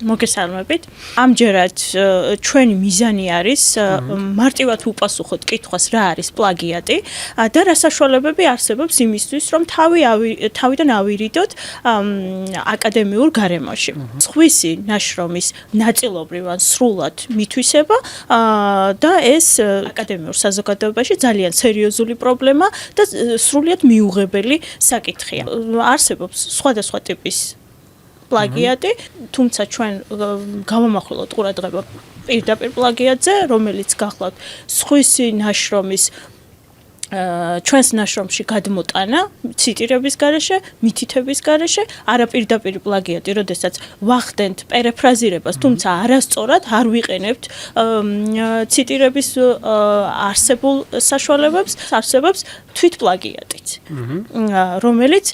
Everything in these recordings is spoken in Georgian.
მოგესალმებით. ამჯერად ჩვენი მიზანი არის მარტივად უპასუხოთ კითხვას რა არის პლაგიატი და რა საშუალებები არსებობს იმისთვის, რომ თავიდან ავირიდოთ აკადემიურ გარემოში. სხვისი ნაშრომის ნაწილობრივ ან სრულად მითვისება და ეს აკადემიურ საზოგადოებაში ძალიან სერიოზული პრობლემა და სრულიად მიუღებელი საკითხია. არსებობს სხვადასხვა ტიპის პლაგიატი, თუმცა ჩვენ გავამახვილოთ ყურადღება პირდაპირ პლაგიატზე, რომელიც გახლავთ სხვისი ნაშრომის ჩვენს ნაშრომში გადმოტანა ციტირების გარეშე, მითითების გარეშე, არაპირდაპირ პლაგიატი, როდესაც ვახდენთ პერიფრაზირებას, თუმცა არასწორად არ ვიყენებთ ციტირების არსებულ საშუალებებს, არსებობს თვითპლაგიატიც, რომელიც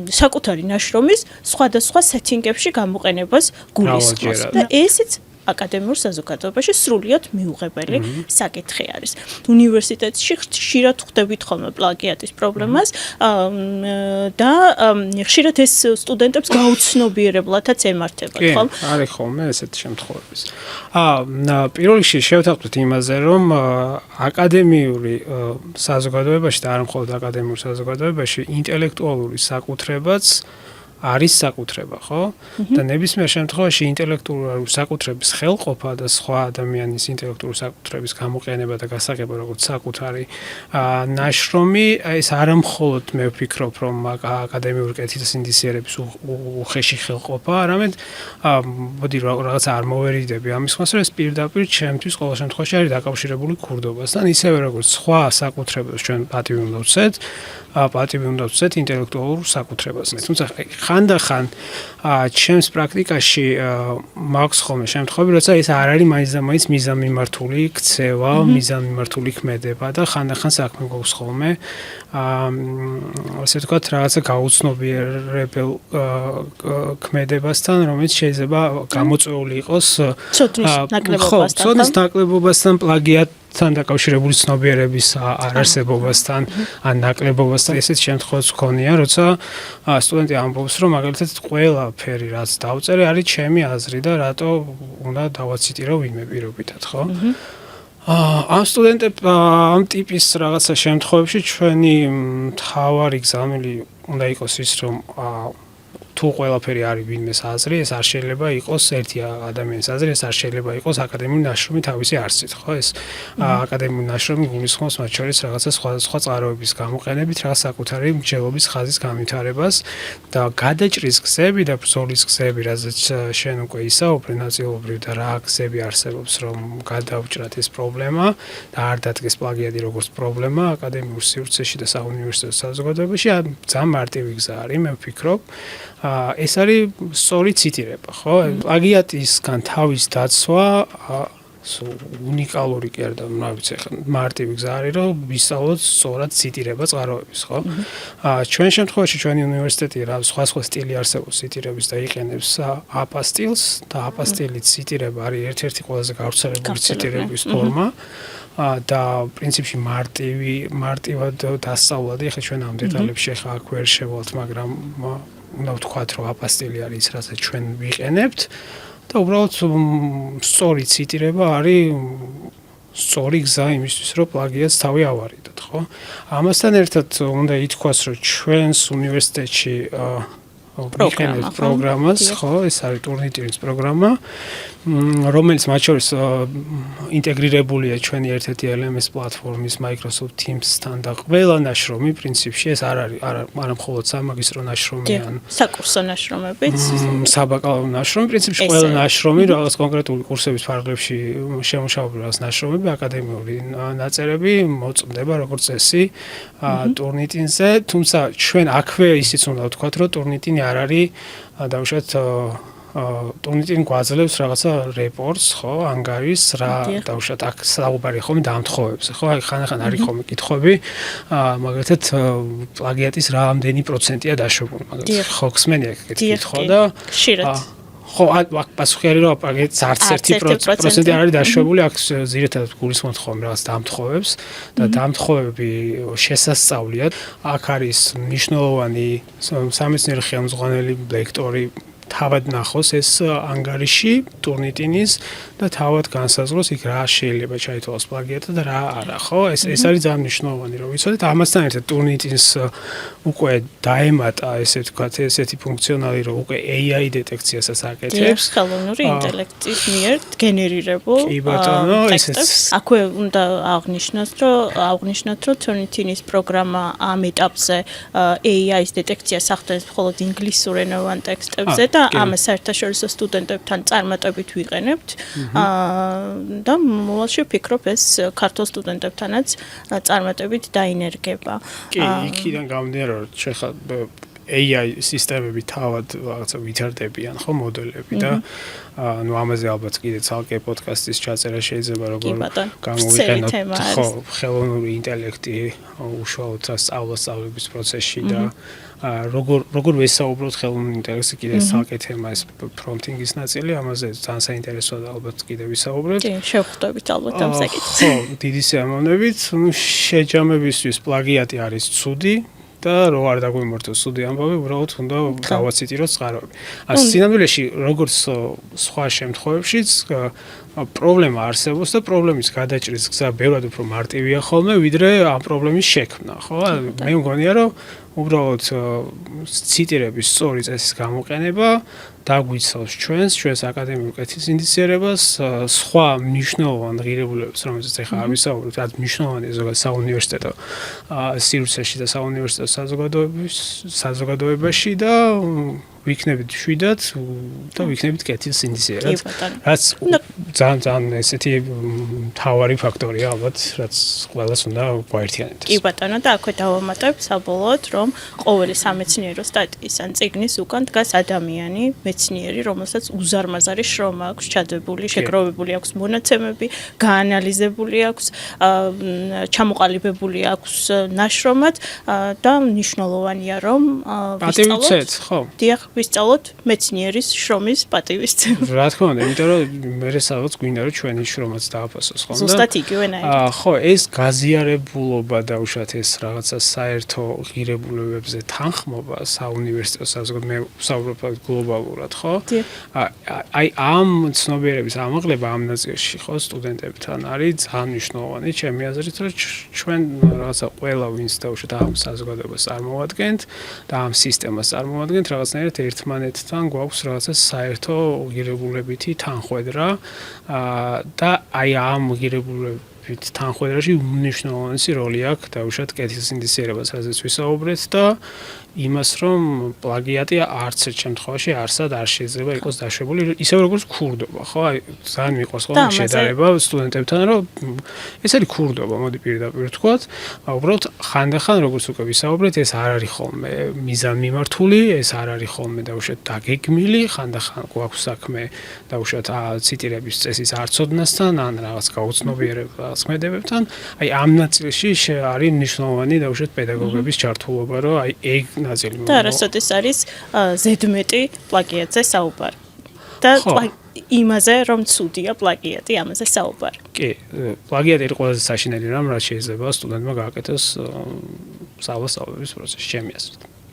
საკუთარი ნაშრომის სხვადასხვა სეტინგებში გამოყენებას გულისხმობს. და ესეც აკადემიურ საზოგადოებაში სრულიად მიუღებელი საკითხი არის. უნივერსიტეტში ხშირად ხვდებით ხოლმე პლაგიატის პრობლემას და ხშირად ეს სტუდენტებს გაუცნობიერებლათაც ემართება, ხო? არის ხოლმე ესეთი შემთხვევები. პირველ რიგში შევთანხმდით იმაზე, რომ აკადემიური საზოგადოებაში და არა მხოლოდ აკადემიურ საზოგადოებაში ინტელექტუალური საკუთრებაც არის საკუთრება, ხო? და ნებისმიერ შემთხვევაში ინტელექტუალური საკუთრების ხელყოფა და სხვა ადამიანის ინტელექტუალური საკუთრების გამოყენება და გასაღება როგორც საკუთარი ნაშრომი, ეს არა მხოლოდ მე ვფიქრობ, რომ აკადემიური კეთილსინდისიერების უხეში ხელყოფა, არამედ მოდი რაღაც არ მოვერიდები ამის ხმას, რომ ეს პირდაპირ ჩემთვის ყოველ შემთხვევაში არის დაკავშირებული ქურდობასთან, ისევე როგორც სხვა საკუთრებებს ჩვენ პატივი უნდა ვცეთ, პატივი უნდა ვცეთ ინტელექტუალურ საკუთრებას. თუმცა ხანდახან ჩემს პრაქტიკაში მაქვს ხოლმე შემთხვევები, როცა ეს არ არის მაინც და მაინც მიზანმიმართული ქცევა, მიზანმიმართული ქმედება და ხანდახან საქმე გვაქვს ხოლმე ასე ვთქვათ, რაღაცა გაუცნობიერებელ ქმედებასთან, რომელიც შეიძლება გამოწვეული იყოს ცოდნის ნაკლებობასთან, პლაგიატთან დაკავშირებული ცნობიერების არარსებობასთან, ან ნაკლებობასთან. ესეთ შემთხვევაც გქონია, როცა სტუდენტი ამბობს, რომ მაგალითად ყველაფერი რაც დავწერე არის ჩემი აზრი და რატო უნდა დავაციტირო ვინმე პირობითად, ხო? ამ სტუდენტებს ამ ტიპის რაღაცა შემთხვევებში ჩვენი მთავარი გზავნილი უნდა იყოს ის, რომ თუ ყველაფერი არის ვინმეს აზრი, ეს არ შეიძლება იყოს ერთი ადამიანის აზრი, ეს არ შეიძლება იყოს აკადემიური ნაშრომი თავისი არსით, ხო? ეს აკადემიური ნაშრომი გულისხმობს მათ შორის რაღაცა სხვადასხვა წყაროების გამოყენებით, რაღაც საკუთარი მსჯელობის ხაზის განვითარებას და გადაჭრის გზები და ბრძოლის გზები, რაზეც შენ უკვე ისაუბრე ნაწილობრივ და რა გზები არსებობს, რომ გადავჭრათ ეს პრობლემა და არ დადგეს პლაგიატი როგორც პრობლემა აკადემიურ სივრცეში და საუნივერსიტეტო საზოგადოებაში, ძალიან მარტივი გზა არის, მე ვფიქრობ. ეს არის სწორი ციტირება, ხო? პლაგიატისგან თავის დაცვა უნიკალური კი არა და რა ვიცი, მარტივი გზა არის, რომ ვისწავლოთ სწორად ციტირება წყაროების, ხო? ჩვენ შემთხვევაში ჩვენი უნივერსიტეტი რა სხვა სტილი არსებობს ციტირების და იყენებს აპა სტილს და აპა სტილის ციტირება არის ერთ-ერთი ყველაზე გავრცელებული ციტირების ფორმა. და პრინციპში მარტივად დასწავლადი, ახლა ჩვენ ამ დეტალებში ახლა აქ ვერ შევალთ, მაგრამ უნდა ვთქვათ, რომ აპა სტილი არის ის, რასაც ჩვენ ვიყენებთ და უბრალოდ სწორი ციტირება არის სწორი გზა იმისთვის, რომ პლაგიატს თავი ავარიდოთ, ხო? ამასთან ერთად უნდა ითქვას, რომ ჩვენს უნივერსიტეტში ვიყენებთ პროგრამას, ხო? ეს არის ტურნიტირის პროგრამა, რომელიც მათ შორის ინტეგრირებულია ჩვენი ერთ-ერთი LMS პლატფორმის Microsoft Teams-თან და ყველა ნაშრომი პრინციპში ეს არ არის არა მხოლოდ სამაგისტრო ნაშრომი ან საკურსო ნაშრომებიც, საბაკალავრო ნაშრომი, პრინციპში ყველა ნაშრომი რაღაც კონკრეტული კურსების ფარგლებში შემუშავებული რაღაც ნაშრომები, აკადემიური ნაწერები მოწმდება როგორც წესი ტურნიტინზე, თუმცა ჩვენ აქვე ისიც უნდა ვთქვათ, რომ ტურნიტინი არ არის დაუშვათ ტურნიტინი გვაძლევს რაღაცა რეპორტს, ხო, ანგარის რა დაუშვათ აქ საუბარი ხოლმე დამთხოვებზე, ხო, აი ხან-ხან არის ხოლმე კითხვები, მაგალითად პლაგიატის რამდენი პროცენტია დაშვებული, მაგალითად ხო ხსმენი აქ კითხვა და ხო, აქ პასუხი არის, რომ პლაგიატის არც 1% არ არის დაშვებული, აქ ზირეთადად გულისხმობთ ხოლმე რაღაც დამთხოვებს და დამთხოვები შესასწავლია. აქ არის მნიშვნელოვანი სამეცნიერო ხელმძღვანელი ლექტორი თავად ნახოს ეს ანგარიში ტურნიტინის და თავად განსაზღვროს იქ რა შეიძლება ჩაითვალოს პლაგიატად და რა არა, ხო? ეს არის ძალიან მნიშვნელოვანი, რომ ვიცოდეთ. ამასთან ერთად ტურნიტინს უკვე დაემატა, ესე ვთქვათ, ესეთი ფუნქციონალი, რომ უკვე AI დეტექციასაც აკეთებს. ხელოვნური ინტელექტის მიერ გენერირებულ ტექსტებს. აქვე უნდა აღვნიშნოთ, რომ Turnitin-ის პროგრამა ამ ეტაპზე AI-ის დეტექციას ახდენს მხოლოდ ინგლისურენოვან ტექსტებზე და ამას საერთაშორისო სტუდენტებთან წარმატებით ვიყენებთ. და მოვალში ვფიქრობ, ეს ქართულ სტუდენტებთანაც წარმატებით დაინერგება. კი, იქიდან გამომდინარე, რომ შეხა AI სისტემები თავად რაღაცა ვითარდებიან, ხო, მოდელები და ну ამაზე ალბათ კიდე ცალკე პოდკასტის ჩაწერა შეიძლება როგორ გამოვიყენოთ ხო ხელოვნური ინტელექტი უშუალოდ სწავლების პროცესში და როგორ ვესაუბროთ ხელოვნურ ინტელექტზე კიდე ცალკე თემა ეს პრომპტინგის ნაწილი ამაზე ძალიან საინტერესოა ალბათ კიდე ვისაუბროთ. კი, შევხვდებით ალბათ ამ საკითხს. ხო, დიდი სიამოვნებით, შეჯამებისთვის პლაგიატი არის ცუდი და რო არ დაგვიმართოს სუდი ამბავი, უბრალოდ უნდა გავაციტიროთ წყაროები. სინამდვილეში როგორც სხვა შემთხვევებშიც პრობლემა არსებობს და პრობლემის გადაჭრის გზა ბევრად უფრო მარტივია ხოლმე, ვიდრე ამ პრობლემის შექმნა, ხო? მე მგონია, რომ უბრალოდ ციტირების სწორი წესის გამოყენება დაგვიცავს ჩვენს აკადემიურ კეთილსინდისიერებას, სხვა მნიშვნელოვან ღირებულებებს, რომელზეც ახლა არ ვისაუბროთ, რაც მნიშვნელოვანია ზოგადად საუნივერსიტეტო სივრცეში და საუნივერსიტეტო საზოგადოებაში და ვიქნებით შვიდად და ვიქნებით კეთილსინდისიერად. რაც ძალიან ესეთი მთავარი ფაქტორია ალბათ, რაც ყველას უნდა გვაერთიანებდეს. კი ბატონო, და აქვე დავამატებ საბოლოოდ, რომ ყოველი სამეცნიერო სტატიის ან წიგნის უკან დგას ადამიანი, მეცნიერი, რომელსაც უზარმაზარი შრომა აქვს ჩადებული, შეგროვებული აქვს მონაცემები, გაანალიზებული აქვს, ჩამოყალიბებული აქვს ნაშრომად და მნიშვნელოვანია, რომ პატივცეთ, ხო? დიახ, ვისწავლოთ მეცნიერის შრომის პატივისცემა. რა თქმა უნდა, იმიტომ რომ მე სადღაც გვინდა რომ ჩვენი შრომაც დააფასოს, ხო? ზუსტად იგივენაირად. ხო, ეს გაზიარებულობა და უშუალოდ ეს რაღაცა საერთო ღირებულებებზე თანხმობა საუნივერსიტეტო საზოგადოებაში, მე ვსაუბრობ გლობალურად, ხო? აი ამ ცნობიერების ამაღლება ამ ნაწილში, ხო, სტუდენტებთან არის ძალიან მნიშვნელოვანი, ჩემი აზრით, რომ ჩვენ რაღაცა ყველა ვინც და უშუალოდ ამ საზოგადოებას წარმოვადგენთ და ამ სისტემას წარმოვადგენთ, რაღაცნაირად ერთმანეთთან გვაქვს რაღაცა საერთო ღირებულებითი თანხვედრა და აი ამ ღირებულებებით თანხვედრაში უმნიშვნელოვანესი როლი აქვს დაუშვათ კეთილსინდისიერებას, რაზეც ვისაუბრეთ და იმას, რომ პლაგიატი არც ერთ შემთხვევაში არსად არ შეიძლება იყოს დაშვებული, ისე როგორც ქურდობა, ხო? აი ძალიან მიყვარს ხოლმე შედარება სტუდენტებთან, რომ ეს არის ქურდობა, მოდი პირდაპირ ვთქვათ, უბრალოდ ხანდახან როგორც უკვე ვისაუბრეთ, ეს არ არის ხოლმე მიზანმიმართული, ეს არ არის ხოლმე დაუშვათ დაგეგმილი, ხანდახან გვაქვს საქმე დაუშვათ ციტირების წესის არცოდნასთან, ან რაღაც გაუცნობიერებასთან, ხმედებებთან, აი ამ ნაწილში არის მნიშვნელოვანი დაუშვათ პედაგოგების ჩართულობა, რომ აი ეგ და არასოდეს არის ზედმეტი პლაგიატზე საუბარი. და იმაზე, რომ ცუდია პლაგიატი, ამაზე საუბარი. კი, პლაგიატი არის ყველაზე საშინელი რამ, რაც შეიძლება სტუდენტმა გააკეთოს სწავლების პროცესში, ჩემი აზრით.